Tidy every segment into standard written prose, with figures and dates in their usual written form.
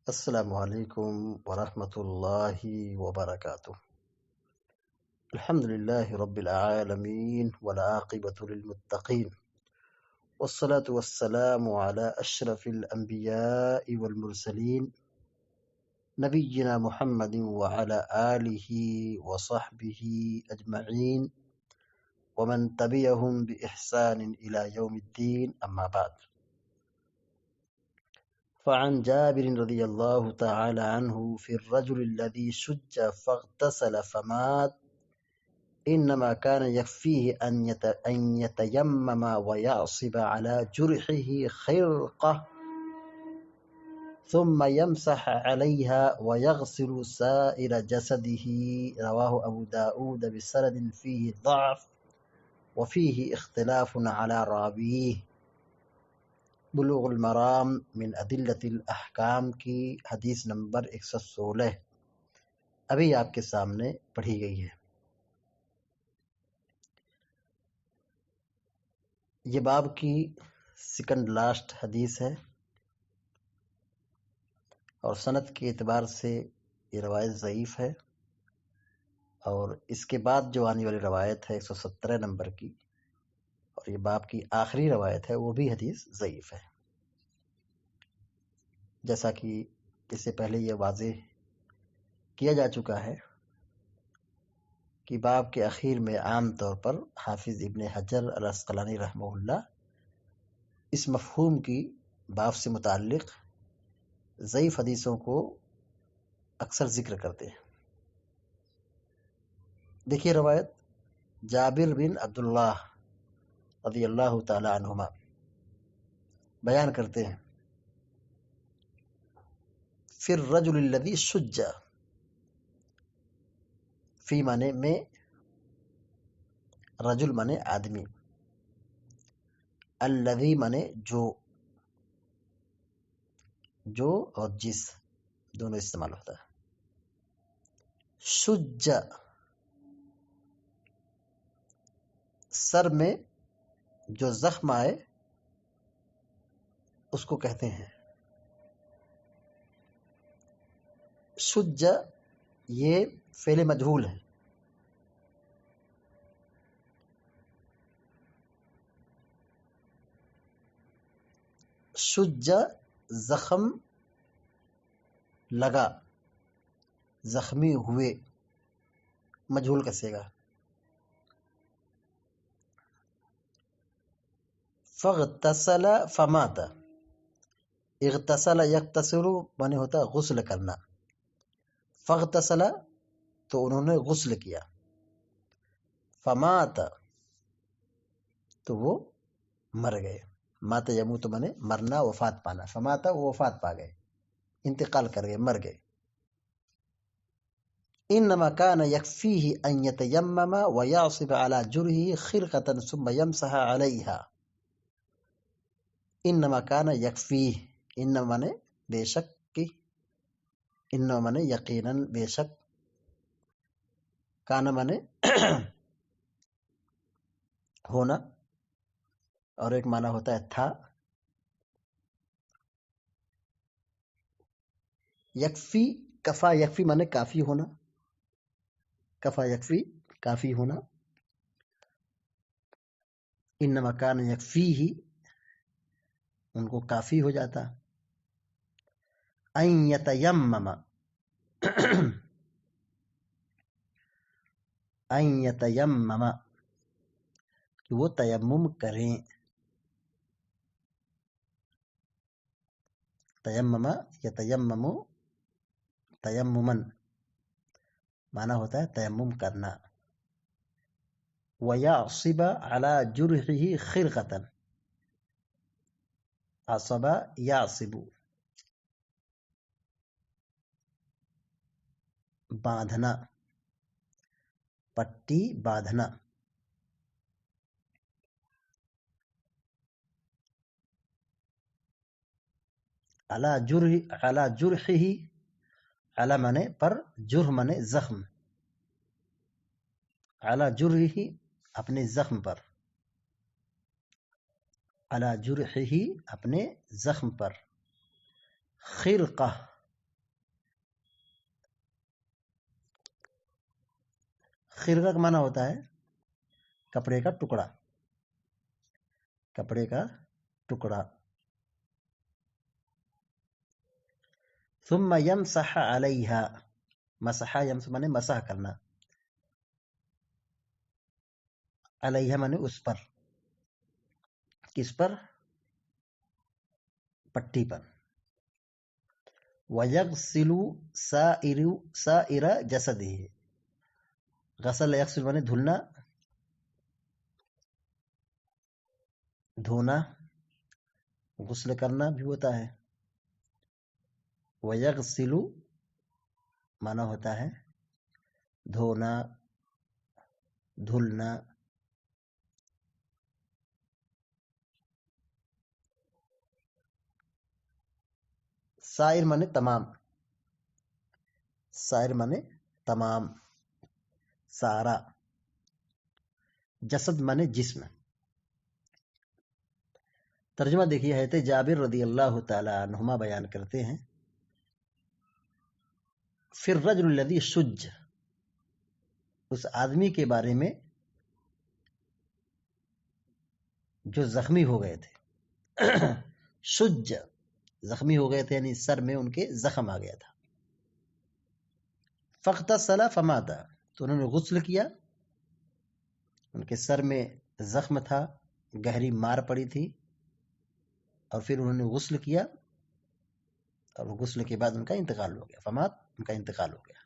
السلام علیکم ورحمۃ اللہ وبرکاتہ۔ الحمد للہ رب العالمین والعاقبۃ للمتقین والصلاة والسلام علی اشرف الانبیاء والمرسلین نبینا محمد وعلی آلہ وصحبہ اجمعین ومن تبعہم بإحسان الی یوم الدین، اما بعد۔ فعن جابر رضی اللہ تعالی عنہ فی الرجل الذي شج فاغتسل فمات انما كان يكفيه ان يتيمم ويعصب على جرحه خرقة ثم يمسح عليها ويغسل سائر جسده، رواه ابو داود بسند فيه ضعف وفيه اختلاف على راويه۔ بلوغ المرام من ادلت الاحکام کی حدیث نمبر 116 ابھی آپ کے سامنے پڑھی گئی ہے۔ یہ باب کی سیکنڈ لاسٹ حدیث ہے اور سند کے اعتبار سے یہ روایت ضعیف ہے، اور اس کے بعد جو آنے والی روایت ہے 117 نمبر کی، اور یہ باب کی آخری روایت ہے، وہ بھی حدیث ضعیف ہے۔ جیسا کہ اس سے پہلے یہ واضح کیا جا چکا ہے کہ باب کے اخیر میں عام طور پر حافظ ابن حجر العسقلانی رحمہ اللہ اس مفہوم کی باب سے متعلق ضعیف حدیثوں کو اکثر ذکر کرتے ہیں۔ دیکھیے روایت جابر بن عبداللہ رضی اللہ تعالی عنہما بیان کرتے ہیں، فی الرجل الذی شج، فی معنی میں، رجل معنی آدمی، الذی معنی جو اور جس دونوں استعمال ہوتا ہے۔ شج سر میں جو زخم آئے اس کو کہتے ہیں۔ شج یہ فعل مجہول ہے، شج زخم لگا، زخمی ہوئے، مجہول کا صیغہ۔ فاغتسل فمات، اغتسل یغتسل معنی ہوتا ہے غسل کرنا، فاغتسل تو انہوں نے غسل کیا، فمات تو وہ مر گئے، مات یموت مانے مرنا، وفات پانا، فمات وہ وفات پا گئے، انتقال کر گئے، مر گئے۔ انما كان يكفيه ان يتيمم ويعصب على جرحه خرقة ثم يمسح عليها۔ انما كان يكفيه، انما مانے بے شک کی، انما مانے یقیناً بے شک، کانا مانے ہونا، اور ایک معنی ہوتا ہے تھا۔ یکفی، کفا یکفی مانے کافی ہونا، کفا یکفی کافی ہونا، انما کان یکفی ہی ان کو کافی ہو جاتا۔ ان یتیمم، ان یتیمم کہ وہ تیمم کریں، تیمم یتیمم تیممن معنی ہوتا ہے تیمم کرنا۔ وَيَعْصِبَ عَلَى جُرْحِهِ خِرْقَةً، عصب یعصب باندھنا، پٹی باندھنا۔ علی جرحہ، علی منے پر، جرح منے زخم، علی جرحہ اپنے زخم پر، علی جرحہ اپنے زخم پر، خرقہ خرقہ کا معنی ہوتا ہے کپڑے کا ٹکڑا، کپڑے کا ٹکڑا۔ ثم یمسح علیہا، مسح یمسح مانے مسح کرنا، علیہا مانے اس پر، کس پر؟ پٹی پر۔ وَيَغْسِلُ سَائِرَ جَسَدِهِ، غسل یغسل مانے دھلنا، دھونا، غسل کرنا بھی ہوتا ہے۔ وَيَغْسِلُ مانا ہوتا ہے دھونا، دھلنا۔ سائر مانے تمام، سائر مانے تمام، سارا۔ جسد مانے جسم۔ ترجمہ دیکھیے، حضرت جابر رضی اللہ تعالی عنہما بیان کرتے ہیں، فی الرجل الذی شج، اس آدمی کے بارے میں جو زخمی ہو گئے تھے، شج زخمی ہو گئے تھے یعنی سر میں ان کے زخم آ گیا تھا۔ فاغتسل فمات، تو انہوں نے غسل کیا، ان کے سر میں زخم تھا، گہری مار پڑی تھی، اور پھر انہوں نے غسل کیا، اور غسل کے بعد ان کا انتقال ہو گیا، فمات ان کا انتقال ہو گیا۔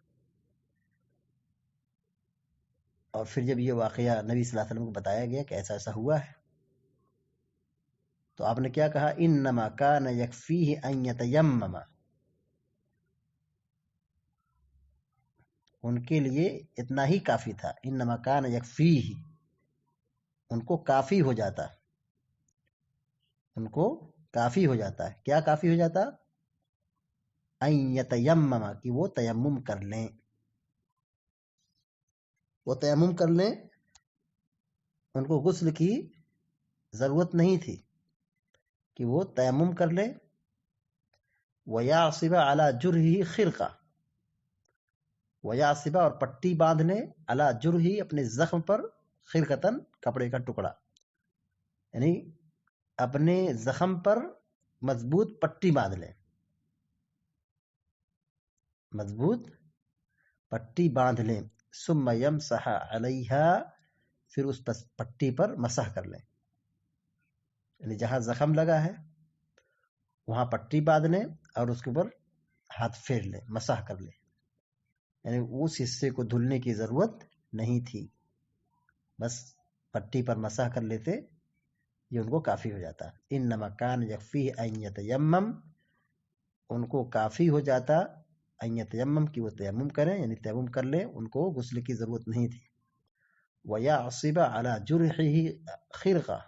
اور پھر جب یہ واقعہ نبی صلی اللہ علیہ وسلم کو بتایا گیا کہ ایسا ایسا ہوا ہے، تو آپ نے کیا کہا؟ انما کان یکفیہ ان یتیمم، ان کے لیے اتنا ہی کافی تھا، انما کان یکفیہ، ان کو کافی ہو جاتا، ان کو کافی ہو جاتا ہے۔ کیا کافی ہو جاتا؟ ان یتیمم، کہ وہ تیمم کر لیں، وہ تیمم کر لیں، ان کو غسل کی ضرورت نہیں تھی کہ وہ تیمم کر لیں۔ وَيَعْصِبَ عَلَى جُرْحِهِ خِرْقَةً، وَيَعْصِبَ اور پٹی باندھ لیں، عَلَى جُرْحِهِ اپنے زخم پر، خرقتاً کپڑے کا ٹکڑا، یعنی اپنے زخم پر مضبوط پٹی باندھ لیں، مضبوط پٹی باندھ لیں۔ ثم یمسح علیہا، پھر اس پٹی پر مسح کر لیں، یعنی جہاں زخم لگا ہے وہاں پٹی باندھ لیں اور اس کے اوپر ہاتھ پھیر لیں، مسح کر لیں، یعنی اس حصے کو دھلنے کی ضرورت نہیں تھی، بس پٹی پر مسح کر لیتے، یہ ان کو کافی ہو جاتا۔ انما کان یکفیہ ان یتیمم، ان کو کافی ہو جاتا، ان یتیمم کی وہ تیمم کریں، یعنی تیمم کر لیں، ان کو غسل کی ضرورت نہیں تھی۔ وَيَعْصِبَ عَلَى جُرْحِهِ خِرْقَةً،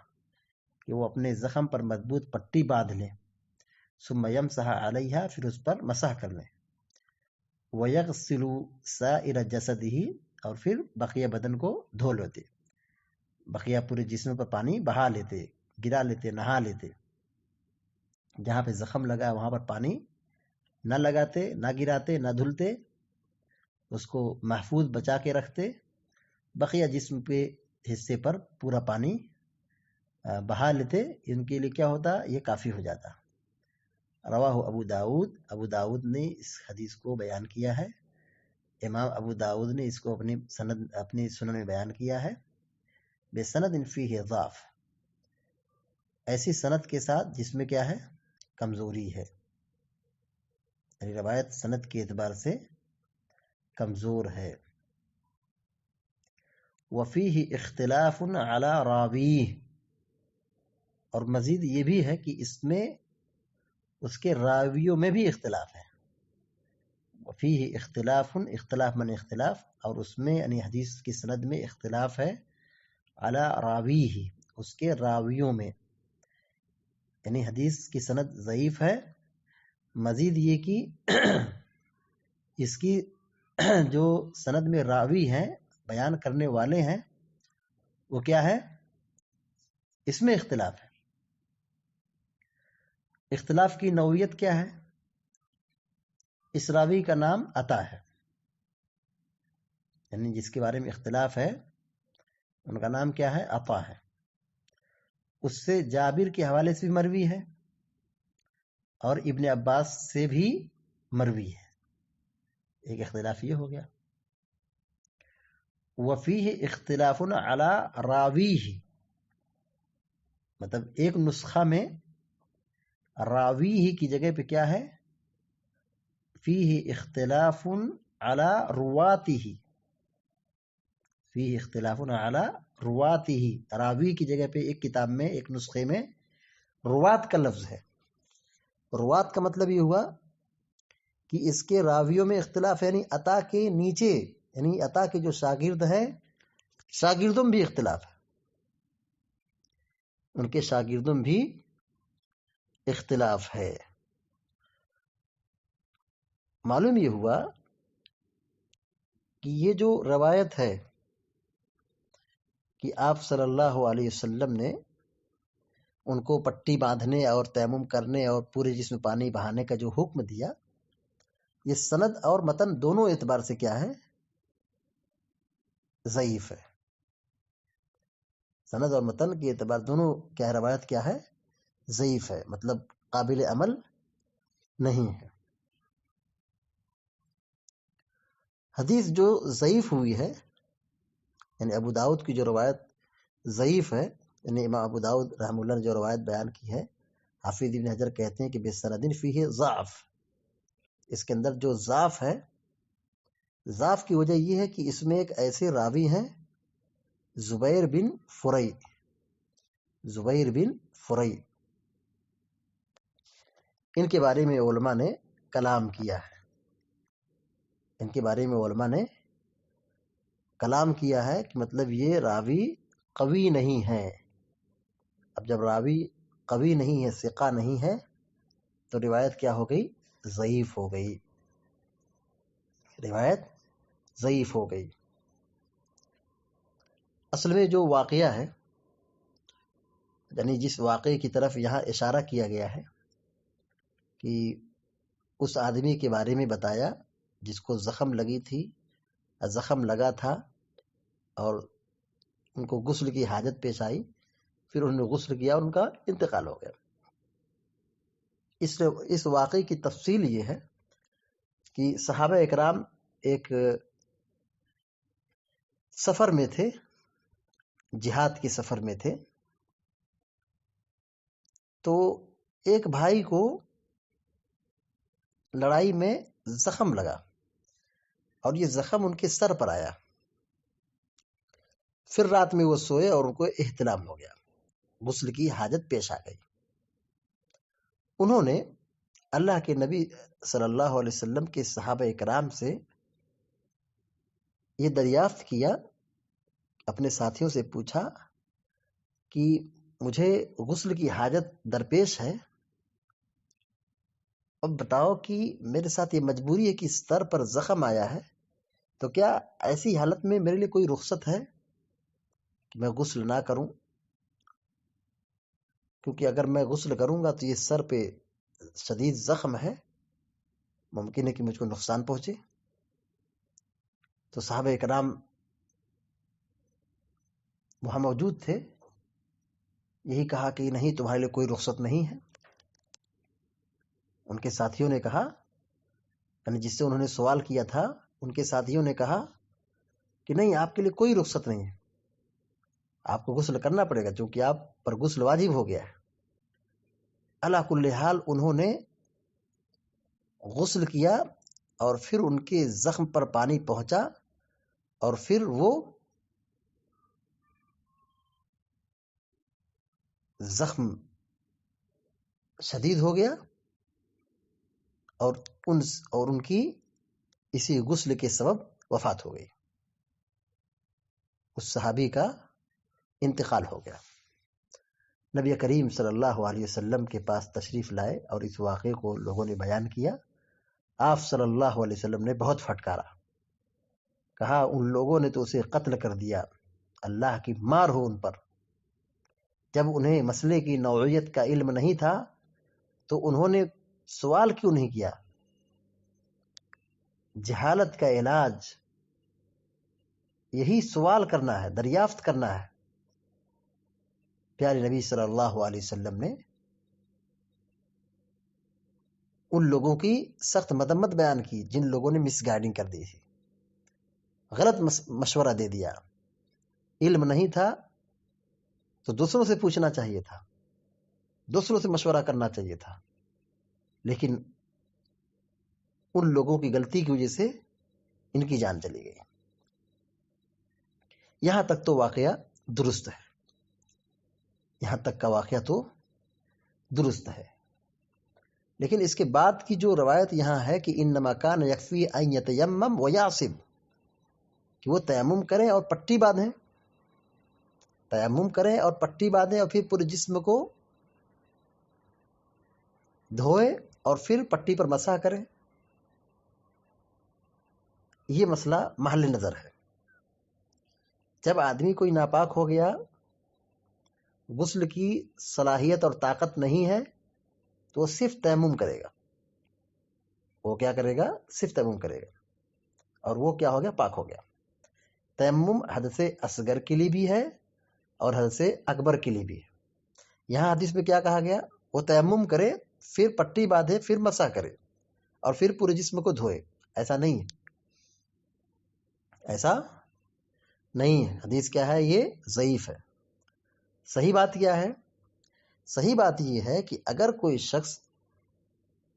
کہ وہ اپنے زخم پر مضبوط پٹی باندھ لیں۔ ثم یمسح علیہا، پھر اس پر مسح کر لیں۔ وَيَغْسِلُ سَائِرَ جَسَدِهِ، اور پھر بقیہ بدن کو دھو لیتے، بقیہ پورے جسم پر پانی بہا لیتے، گرا لیتے، نہا لیتے، جہاں پہ زخم لگا وہاں پر پانی نہ لگاتے، نہ گراتے، نہ دھلتے، اس کو محفوظ بچا کے رکھتے، بقیہ جسم پہ حصے پر پورا پانی بہا لیتے، ان کے لیے کیا ہوتا؟ یہ کافی ہو جاتا۔ رواہ ابو داؤد، ابو داؤد نے اس حدیث کو بیان کیا ہے، امام ابو داؤد نے اس کو اپنی سنن میں بیان کیا ہے، بسند فیہ ضعف، ایسی سند کے ساتھ جس میں کیا ہے؟ کمزوری ہے، یعنی روایت سند کے اعتبار سے کمزور ہے۔ وفیہ اختلاف علی راویہ، اور مزید یہ بھی ہے کہ اس میں اس کے راویوں میں بھی اختلاف ہے۔ وفیہ اختلاف، اختلاف من اختلاف، اور اس میں یعنی حدیث کی سند میں اختلاف ہے، علی راویہ، اس کے راویوں میں، یعنی حدیث کی سند ضعیف ہے۔ مزید یہ کہ اس کی جو سند میں راوی ہیں، بیان کرنے والے ہیں، وہ کیا ہے؟ اس میں اختلاف ہے۔ اختلاف کی نوعیت کیا ہے؟ اس راوی کا نام عطا ہے، یعنی جس کے بارے میں اختلاف ہے ان کا نام کیا ہے؟ عطا ہے. اس سے جابر کے حوالے سے بھی مروی ہے اور ابن عباس سے بھی مروی ہے. ایک اختلاف یہ ہو گیا. وفیہ اختلاف علی راویہ، مطلب ایک نسخہ میں راویہ کی جگہ پہ کیا ہے؟ فیہ اختلاف علی رواتہ، فیہ اختلاف علی رواتہ، راوی کی جگہ پہ ایک کتاب میں ایک نسخے میں روات کا لفظ ہے. روات کا مطلب یہ ہوا کہ اس کے راویوں میں اختلاف ہے، یعنی عطا کے نیچے، یعنی عطا کے جو شاگرد ہیں شاگردوں میں بھی اختلاف ہے، ان کے شاگردوں میں بھی اختلاف ہے. معلوم یہ ہوا کہ یہ جو روایت ہے کہ آپ صلی اللہ علیہ وسلم نے ان کو پٹی باندھنے اور تیمم کرنے اور پورے جسم پانی بہانے کا جو حکم دیا، یہ سند اور متن دونوں اعتبار سے کیا ہے؟ ضعیف ہے. سند اور متن کے اعتبار دونوں کیا ہے؟ روایت کیا ہے؟ ضعیف ہے، مطلب قابل عمل نہیں ہے. حدیث جو ضعیف ہوئی ہے، یعنی ابو داؤد کی جو روایت ضعیف ہے، یعنی امام ابو داؤد رحمہ اللہ نے جو روایت بیان کی ہے، حافظ ابن حجر کہتے ہیں کہ بسند فیہ ضعف، اس کے اندر جو ضعف ہے، ضعف کی وجہ یہ ہے کہ اس میں ایک ایسے راوی ہیں زبیر بن فری، زبیر بن فری، ان کے بارے میں علماء نے کلام کیا ہے، ان کے بارے میں علماء نے کلام کیا ہے کہ مطلب یہ راوی قوی نہیں ہے. اب جب راوی قوی نہیں ہے، ثقہ نہیں ہے، تو روایت کیا ہو گئی؟ ضعیف ہو گئی، روایت ضعیف ہو گئی. اصل میں جو واقعہ ہے، یعنی جس واقعے کی طرف یہاں اشارہ کیا گیا ہے کہ اس آدمی کے بارے میں بتایا جس کو زخم لگی تھی، زخم لگا تھا اور ان کو غسل کی حاجت پیش آئی، پھر انہوں نے غسل کیا اور ان کا انتقال ہو گیا. اس واقعے کی تفصیل یہ ہے کہ صحابہ اکرام ایک سفر میں تھے، جہاد کے سفر میں تھے، تو ایک بھائی کو لڑائی میں زخم لگا اور یہ زخم ان کے سر پر آیا. پھر رات میں وہ سوئے اور ان کو احتلام ہو گیا، غسل کی حاجت پیش آ گئی. انہوں نے اللہ کے نبی صلی اللہ علیہ وسلم کے صحابہ اکرام سے یہ دریافت کیا، اپنے ساتھیوں سے پوچھا کہ مجھے غسل کی حاجت درپیش ہے، اب بتاؤ کہ میرے ساتھ یہ مجبوری ہے کہ سر پر زخم آیا ہے، تو کیا ایسی حالت میں میرے لیے کوئی رخصت ہے کہ میں غسل نہ کروں؟ کیونکہ اگر میں غسل کروں گا تو یہ سر پہ شدید زخم ہے، ممکن ہے کہ مجھ کو نقصان پہنچے. تو صحابہ اکرام وہاں موجود تھے، یہی کہا کہ نہیں، تمہارے لیے کوئی رخصت نہیں ہے. ان کے ساتھیوں نے کہا، یعنی جس سے انہوں نے سوال کیا تھا، ان کے ساتھیوں نے کہا کہ نہیں، آپ کے لیے کوئی رخصت نہیں ہے، آپ کو غسل کرنا پڑے گا چونکہ آپ پر غسل واجب ہو گیا ہے. علی کل حال انہوں نے غسل کیا اور پھر ان کے زخم پر پانی پہنچا اور پھر وہ زخم شدید ہو گیا اور ان کی اسی غسل کے سبب وفات ہو گئی، اس صحابی کا انتقال ہو گیا. نبی کریم صلی اللہ علیہ وسلم کے پاس تشریف لائے اور اس واقعے کو لوگوں نے بیان کیا. آپ صلی اللہ علیہ وسلم نے بہت پھٹکارا، کہا ان لوگوں نے تو اسے قتل کر دیا، اللہ کی مار ہو ان پر. جب انہیں مسئلے کی نوعیت کا علم نہیں تھا تو انہوں نے سوال کیوں نہیں کیا؟ جہالت کا علاج یہی سوال کرنا ہے، دریافت کرنا ہے۔ پیارے نبی صلی اللہ علیہ وسلم نے ان لوگوں کی سخت مذمت بیان کی جن لوگوں نے مس گائیڈنگ کر دی تھی، غلط مشورہ دے دیا۔ علم نہیں تھا تو دوسروں سے پوچھنا چاہیے تھا، دوسروں سے مشورہ کرنا چاہیے تھا، لیکن ان لوگوں کی غلطی کی وجہ سے ان کی جان چلی گئی۔ یہاں تک تو واقعہ درست ہے، یہاں تک کا واقعہ تو درست ہے، لیکن اس کے بعد کی جو روایت یہاں ہے کہ انما کان یکفی ان یتیمم ویعصب، کہ وہ تیمم کریں اور پٹی باندھیں، تیمم کریں اور پٹی باندھیں اور پھر پورے جسم کو دھوئے اور پھر پٹی پر مسح کریں، یہ مسئلہ محل نظر ہے۔ جب آدمی کوئی ناپاک ہو گیا، غسل کی صلاحیت اور طاقت نہیں ہے، تو وہ صرف تیمم کرے گا۔ وہ کیا کرے گا؟ صرف تیمم کرے گا، اور وہ کیا ہو گیا؟ پاک ہو گیا۔ تیمم حدث اصغر کے لیے بھی ہے اور حدث اکبر کے لیے بھی ہے۔ یہاں حدیث میں کیا کہا گیا؟ وہ تیمم کرے، پھر پٹی باندھے، پھر مسح کرے اور پھر پورے جسم کو دھوئے۔ ایسا نہیں ہے، ایسا نہیں ہے۔ حدیث کیا ہے؟ یہ ضعیف ہے۔ صحیح بات کیا ہے؟ صحیح بات یہ ہے کہ اگر کوئی شخص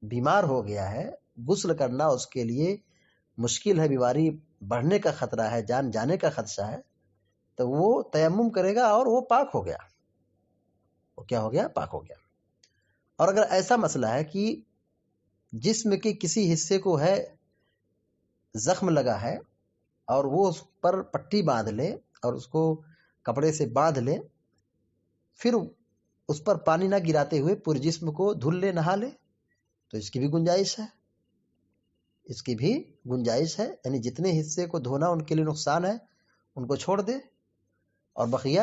بیمار ہو گیا ہے، غسل کرنا اس کے لیے مشکل ہے، بیماری بڑھنے کا خطرہ ہے، جان جانے کا خدشہ ہے، تو وہ تیمم کرے گا اور وہ پاک ہو گیا۔ وہ کیا ہو گیا؟ پاک ہو گیا۔ اور اگر ایسا مسئلہ ہے کہ جسم کے کسی حصے کو ہے زخم لگا ہے اور وہ اس پر پٹی باندھ لے اور اس کو کپڑے سے باندھ لے، پھر اس پر پانی نہ گراتے ہوئے پورے جسم کو دھل لے، نہا لے، تو اس کی بھی گنجائش ہے، اس کی بھی گنجائش ہے۔ یعنی جتنے حصے کو دھونا ان کے لیے نقصان ہے ان کو چھوڑ دے، اور بقیہ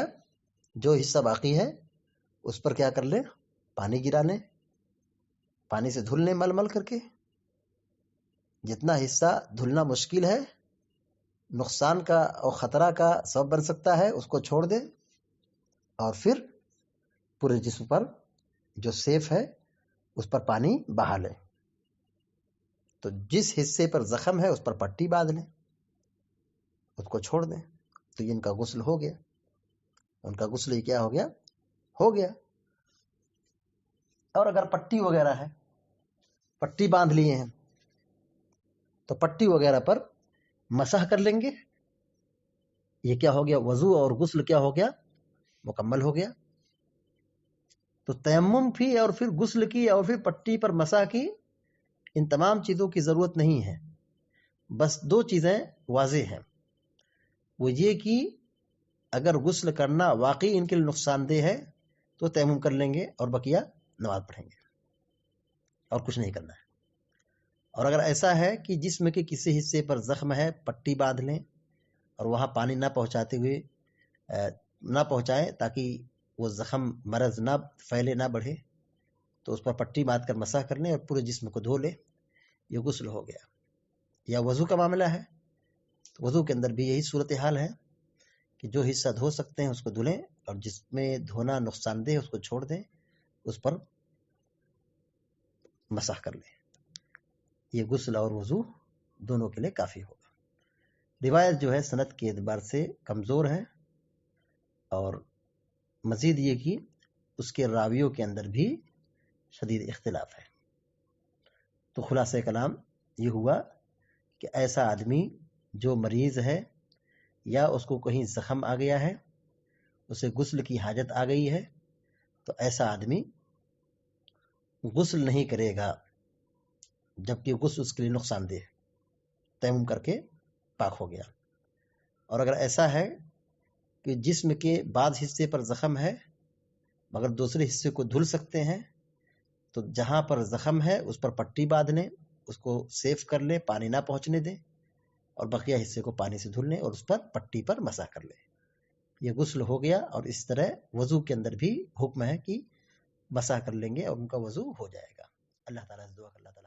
جو حصہ باقی ہے اس پر کیا کر لے؟ پانی گرا لیں، پانی سے دھل لیں مل مل کر کے۔ جتنا حصہ دھلنا مشکل ہے، نقصان کا اور خطرہ کا سبب بن سکتا ہے، اس کو چھوڑ دے اور پھر پورے جسم پر جو سیف ہے اس پر پانی بہا لیں۔ تو جس حصے پر زخم ہے اس پر پٹی باندھ لیں، اس کو چھوڑ دیں، تو ان کا غسل ہو گیا، ان کا غسل کیا ہو گیا؟ ہو گیا۔ اور اگر پٹی وغیرہ ہے، پٹی باندھ لیے ہیں، تو پٹی وغیرہ پر مسح کر لیں گے، یہ کیا ہو گیا؟ وضو اور غسل کیا ہو گیا؟ مکمل ہو گیا۔ تو تیمم بھی اور پھر غسل کی اور پھر پٹی پر مسح کی، ان تمام چیزوں کی ضرورت نہیں ہے۔ بس دو چیزیں واضح ہیں، وہ یہ کہ اگر غسل کرنا واقعی ان کے لیے نقصان دہ ہے تو تیمم کر لیں گے اور بقیہ نماز پڑھیں گے، اور کچھ نہیں کرنا ہے۔ اور اگر ایسا ہے کہ جسم کے کسی حصے پر زخم ہے، پٹی باندھ لیں اور وہاں پانی نہ پہنچاتے ہوئے نہ پہنچائیں تاکہ وہ زخم مرض نہ پھیلے، نہ بڑھے، تو اس پر پٹی باندھ کر مسح کر لیں اور پورے جسم کو دھو لیں، یہ غسل ہو گیا۔ یا وضو کا معاملہ ہے تو وضو کے اندر بھی یہی صورتحال ہے کہ جو حصہ دھو سکتے ہیں اس کو دھلیں، اور جس میں دھونا نقصان دہ ہے اس کو چھوڑ دیں، اس پر مسح کر لیں۔ یہ غسل اور وضو دونوں کے لیے کافی ہوگا۔ روایت جو ہے سند کے اعتبار سے کمزور ہے، اور مزید یہ کہ اس کے راویوں کے اندر بھی شدید اختلاف ہے۔ تو خلاصہ کلام یہ ہوا کہ ایسا آدمی جو مریض ہے یا اس کو کہیں زخم آ گیا ہے، اسے غسل کی حاجت آ گئی ہے، تو ایسا آدمی غسل نہیں کرے گا، جبکہ غسل اس کے لیے نقصان دہ ہے، تیمم کر کے پاک ہو گیا۔ اور اگر ایسا ہے کہ جسم کے بعض حصے پر زخم ہے مگر دوسرے حصے کو دھل سکتے ہیں، تو جہاں پر زخم ہے اس پر پٹی باندھ لیں، اس کو سیف کر لیں، پانی نہ پہنچنے دیں، اور بقیہ حصے کو پانی سے دھل لیں اور اس پر پٹی پر مسح کر لیں، یہ غسل ہو گیا۔ اور اس طرح وضو کے اندر بھی حکم ہے کہ مسح کر لیں گے اور ان کا وضو ہو جائے گا۔ اللہ تعالیٰ سے دعا کر اللہ تعالیٰ